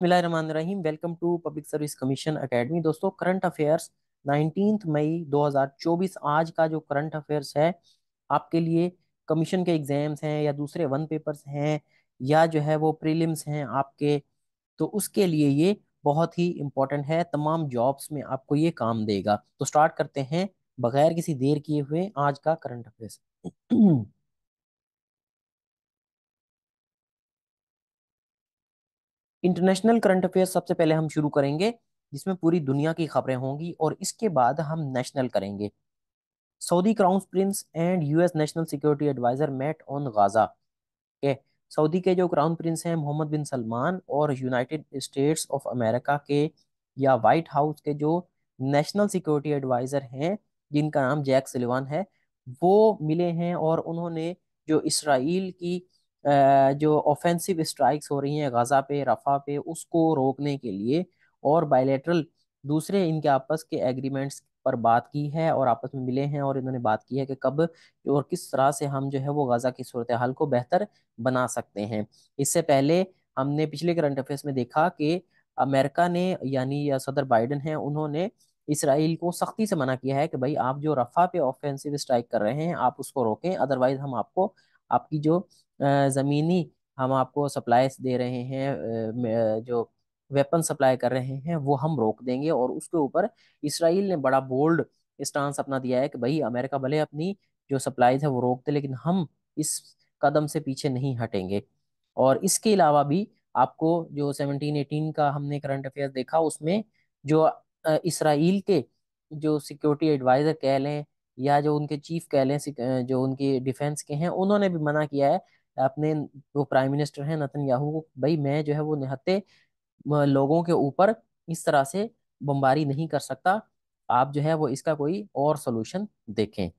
बिस्मिल्लाहिर्रहमानिर्रहीम। Welcome to public service commission academy. दोस्तों, current affairs 19 मई 2024 आज का जो करंट अफेयर्स है आपके लिए, कमीशन के एग्जाम्स हैं या दूसरे वन पेपर्स हैं या जो है वो प्रीलिम्स हैं आपके, तो उसके लिए ये बहुत ही इंपॉर्टेंट है। तमाम जॉब्स में आपको ये काम देगा। तो स्टार्ट करते हैं बगैर किसी देर किए हुए आज का current affairs. International current affairs सबसे पहले हम शुरू करेंगे, जिसमें पूरी दुनिया की खबरें होंगी, और इसके बाद हम नेशनल करेंगे। Saudi crown prince and US national security adviser met on Gaza. के सऊदी के जो क्राउन प्रिंस हैं मोहम्मद बिन सलमान, और यूनाइटेड स्टेट्स ऑफ अमेरिका के या व्हाइट हाउस के जो नेशनल सिक्योरिटी एडवाइजर हैं, जिनका नाम जैक सलिवान है, वो मिले हैं। और उन्होंने जो इसराइल की जो ऑफेंसिव स्ट्राइक्स हो रही हैं गाजा पे, रफा पे, उसको रोकने के लिए और बायलैटरल दूसरे इनके आपस के एग्रीमेंट्स पर बात की है, और आपस में मिले हैं। और इन्होंने बात की है कि कब और किस तरह से हम जो है वो गाजा की सूरत हाल को बेहतर बना सकते हैं। इससे पहले हमने पिछले करंट अफेयर्स में देखा कि अमेरिका ने, यानी या सदर बाइडेन है, उन्होंने इसराइल को सख्ती से मना किया है कि भाई आप जो रफा पे ऑफेंसिव स्ट्राइक कर रहे हैं आप उसको रोकें, अदरवाइज हम आपको आपकी जो जमीनी हम आपको सप्लाईज दे रहे हैं, जो वेपन सप्लाई कर रहे हैं, वो हम रोक देंगे। और उसके ऊपर इसराइल ने बड़ा बोल्ड स्टांस अपना दिया है कि भाई अमेरिका भले अपनी जो सप्लाईज है वो रोक दे, लेकिन हम इस कदम से पीछे नहीं हटेंगे। और इसके अलावा भी आपको जो 17-18 का हमने करंट अफेयर देखा, उसमें जो इसराइल के जो सिक्योरिटी एडवाइजर कह लें या जो उनके चीफ कह लें, जो उनके डिफेंस के हैं, उन्होंने भी मना किया है अपने जो प्राइम मिनिस्टर हैं नेतन्याहू को, भाई मैं जो है वो निहत्ते लोगों के ऊपर इस तरह से बमबारी नहीं कर सकता, आप जो है वो इसका कोई और सोल्यूशन देखें।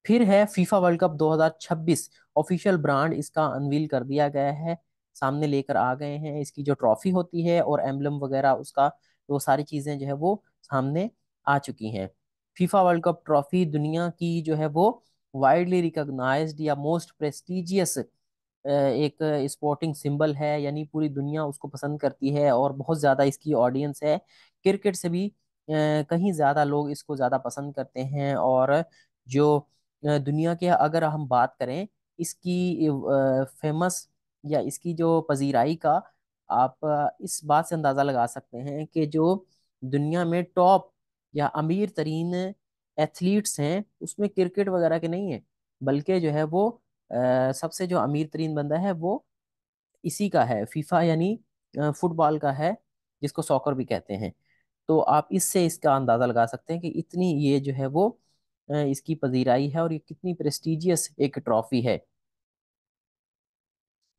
फिर है FIFA world cup 2026, official brand इसका अनवील कर दिया गया है, सामने लेकर आ गए हैं। इसकी जो ट्रॉफी होती है और एम्बलम वगैरह उसका, वो सारी चीजें जो है वो सामने आ चुकी हैं। फीफा वर्ल्ड कप ट्रॉफी दुनिया की जो है वो वाइडली रिकॉग्नाइज्ड या मोस्ट प्रेस्टिजियस एक स्पोर्टिंग सिंबल है, यानी पूरी दुनिया उसको पसंद करती है और बहुत ज़्यादा इसकी ऑडियंस है। क्रिकेट से भी कहीं ज़्यादा लोग इसको ज़्यादा पसंद करते हैं। और जो दुनिया के, अगर हम बात करें इसकी फेमस या इसकी जो पजीराई का, आप इस बात से अंदाज़ा लगा सकते हैं कि जो दुनिया में टॉप या अमीर तरीन एथलीट्स हैं उसमें क्रिकेट वगैरह के नहीं है, बल्कि जो है वो सबसे जो अमीर तरीन बंदा है वो इसी का है, फीफा यानी फुटबॉल का है, जिसको सॉकर भी कहते हैं। तो आप इससे इसका अंदाजा लगा सकते हैं कि इतनी ये जो है वो इसकी पजीराई है, और ये कितनी प्रेस्टिजियस एक ट्रॉफी है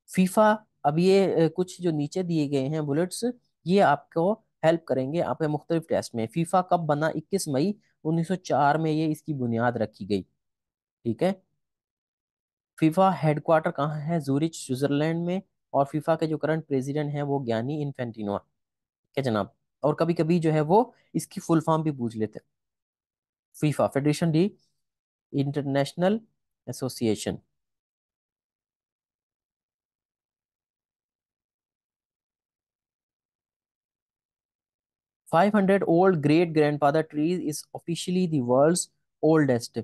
फीफा। अब ये कुछ जो नीचे दिए गए हैं बुलेट्स, ये आपको हेल्प करेंगे आपके मुख्तलिफ टेस्ट में। फीफा कब बना? 21 मई 1904 में ये इसकी बुनियाद रखी गई। ठीक है। फीफा हेडक्वार्टर कहाँ है? जूरिच, स्विट्जरलैंड में। और फीफा के जो करंट प्रेसिडेंट हैं वो ज्ञानी इन्फेंटिनो है जनाब। और कभी कभी जो है वो इसकी फुल फॉर्म भी पूछ लेते हैं। FIFA federation de international association. 500 old great grandfather trees is officially the world's oldest.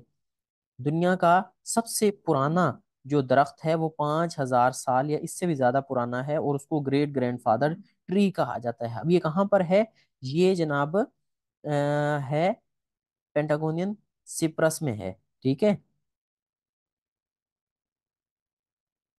दुनिया का सबसे पुराना जो दरख्त है वो 5,000 साल या इससे भी ज्यादा पुराना है, और उसको ग्रेट ग्रैंडफादर ट्री कहा जाता है। अब ये कहाँ पर है? ये जनाब है पेंटागोनियन सिप्रस में है। ठीक है।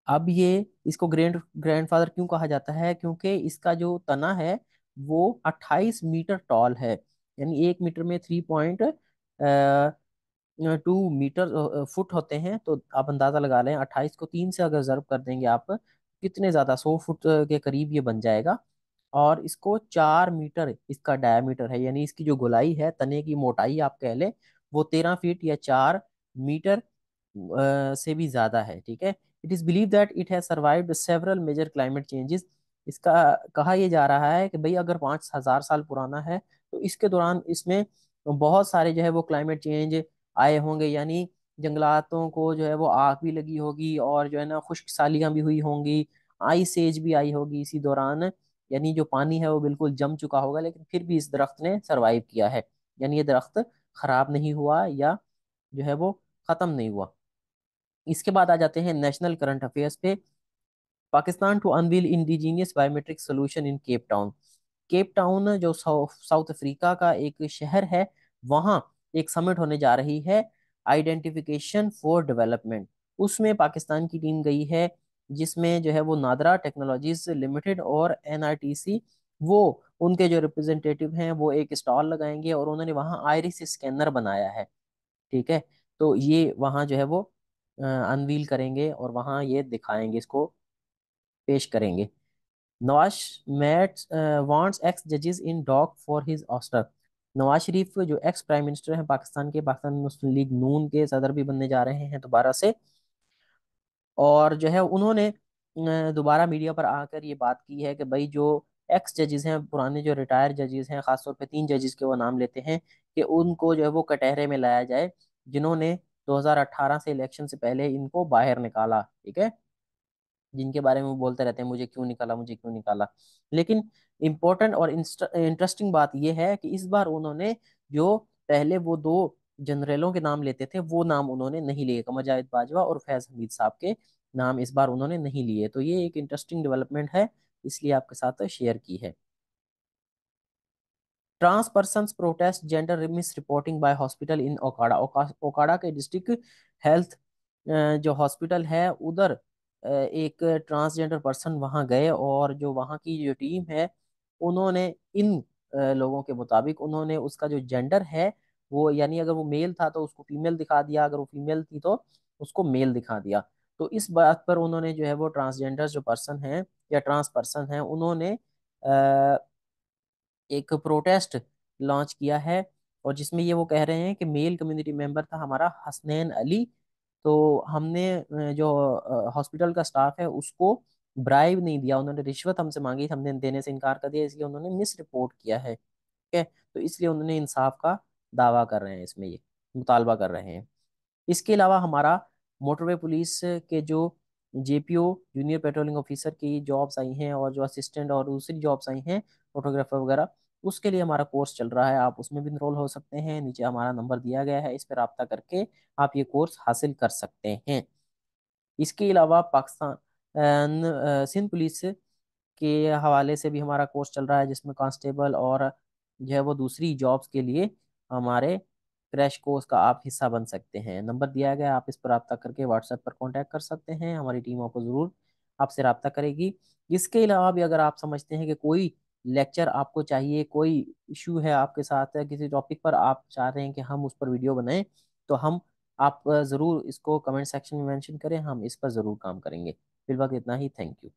अब ये इसको ग्रैंडफादर क्यों कहा जाता है? क्योंकि इसका जो तना है वो 28 मीटर टॉल है, यानी 1 मीटर में 3.2 मीटर फुट होते हैं। तो आप अंदाजा लगा लें, 28 को 3 से अगर ज़र्ब कर देंगे आप, कितने ज़्यादा, 100 फुट के करीब ये बन जाएगा। और इसको 4 मीटर इसका डायमीटर है, यानी इसकी जो गोलाई है, तने की मोटाई आप कह लें, वो 13 फीट या 4 मीटर से भी ज्यादा है। ठीक है। It is believe that it has survived several major climate changes. इसका कहा यह जा रहा है कि भाई अगर 5,000 साल पुराना है तो इसके दौरान इसमें बहुत सारे जो है वो क्लाइमेट चेंज आए होंगे, यानी जंगलातों को जो है वो आग भी लगी होगी, और जो है ना खुश्क सालियां भी हुई होंगी, आइस एज भी आई होगी इसी दौरान, यानी जो पानी है वो बिल्कुल जम चुका होगा, लेकिन फिर भी इस दरख्त ने सरवाइव किया है, यानी ये दरख्त खराब नहीं हुआ या जो है वो खत्म नहीं हुआ। इसके बाद आ जाते हैं नेशनल करंट अफेयर्स पे। Pakistan to unveil indigenous biometric solution in Cape Town. Cape Town जो साउथ अफ्रीका का एक शहर है, वहाँ एक समिट होने जा रही है, आइडेंटिफिकेशन फॉर डेवलपमेंट। उसमें पाकिस्तान की टीम गई है, जिसमें जो है वो नादरा टेक्नोलॉजीज लिमिटेड और एनआईटीसी, वो उनके जो रिप्रेजेंटेटिव हैं वो एक स्टॉल लगाएंगे और उन्होंने वहाँ आयरिस स्कैनर बनाया है। ठीक है, तो ये वहाँ जो है वो अनवील करेंगे और वहाँ ये दिखाएंगे, इसको पेश करेंगे। नवाज मैट वांट्स एक्स जजेस in dock for his ouster. Nawaz Sharif जो एक्स प्राइम मिनिस्टर हैं पाकिस्तान के, पाकिस्तान मुस्लिम लीग नून के सदर भी बनने जा रहे हैं दोबारा से, और जो है उन्होंने दोबारा मीडिया पर आकर ये बात की है कि भाई जो एक्स जजेस हैं, पुराने जो रिटायर जजेस हैं, खासतौर पे 3 जजेस के वो नाम लेते हैं, कि उनको जो है वो कटहरे में लाया जाए, जिन्होंने 2018 से इलेक्शन से पहले इनको बाहर निकाला। ठीक है, जिनके बारे में वो बोलते रहते हैं मुझे क्यों निकाला, मुझे क्यों निकाला। लेकिन इम्पोर्टेंट और इंटरेस्टिंग बात यह है कि इस बार उन्होंने जो पहले वो 2 जनरलों के नाम लेते थे, वो नाम उन्होंने नहीं लिए, कमर जावेद बाजवा और फैज हमीद साहब के नाम इस बार उन्होंने नहीं लिए। तो ये एक इंटरेस्टिंग डेवलपमेंट है, इसलिए आपके साथ शेयर की है। Trans person protest gender misreporting by hospital in Okara. Okara के डिस्ट्रिक्ट हेल्थ जो हॉस्पिटल है उधर एक ट्रांसजेंडर पर्सन वहां गए, और जो वहां की जो टीम है उन्होंने इन लोगों के मुताबिक उन्होंने उसका जो जेंडर है वो, यानी अगर वो मेल था तो उसको फीमेल दिखा दिया, अगर वो फीमेल थी तो उसको मेल दिखा दिया। तो इस बात पर उन्होंने जो है वो ट्रांसजेंडर जो पर्सन है या ट्रांस पर्सन है, उन्होंने एक प्रोटेस्ट लॉन्च किया है, और जिसमें ये वो कह रहे हैं कि मेल कम्युनिटी मेंबर था हमारा हसनैन अली, तो हमने जो हॉस्पिटल का स्टाफ है उसको ब्राइब नहीं दिया, उन्होंने रिश्वत हमसे मांगी, हमने देने से इनकार कर दिया, इसलिए उन्होंने मिस रिपोर्ट किया है। ठीक है, तो इसलिए उन्होंने इंसाफ का दावा कर रहे हैं, इसमें ये मुतालबा कर रहे हैं। इसके अलावा हमारा मोटरवे पुलिस के जो जेपीओ जूनियर पेट्रोलिंग ऑफिसर की जॉब्स आई हैं, और जो असिस्टेंट और दूसरी जॉब्स आई हैं फोटोग्राफर वगैरह, उसके लिए हमारा कोर्स चल रहा है, आप उसमें भी इनरोल हो सकते हैं। नीचे हमारा नंबर दिया गया है, इस पर रब्ता करके आप ये कोर्स हासिल कर सकते हैं। इसके अलावा पाकिस्तान सिंध पुलिस के हवाले से भी हमारा कोर्स चल रहा है, जिसमें कांस्टेबल और जो है वो दूसरी जॉब्स के लिए हमारे क्रैश कोर्स का आप हिस्सा बन सकते हैं। नंबर दिया गया है, आप इस पर रब्ता करके व्हाट्सएप पर कांटेक्ट कर सकते हैं, हमारी टीम आपको ज़रूर आपसे रब्ता करेगी। इसके अलावा भी अगर आप समझते हैं कि कोई लेक्चर आपको चाहिए, कोई इशू है आपके साथ, या किसी टॉपिक पर आप चाह रहे हैं कि हम उस पर वीडियो बनाएं, तो हम आप ज़रूर इसको कमेंट सेक्शन में मेंशन करें, हम इस पर ज़रूर काम करेंगे। फिलहाल इतना ही, थैंक यू।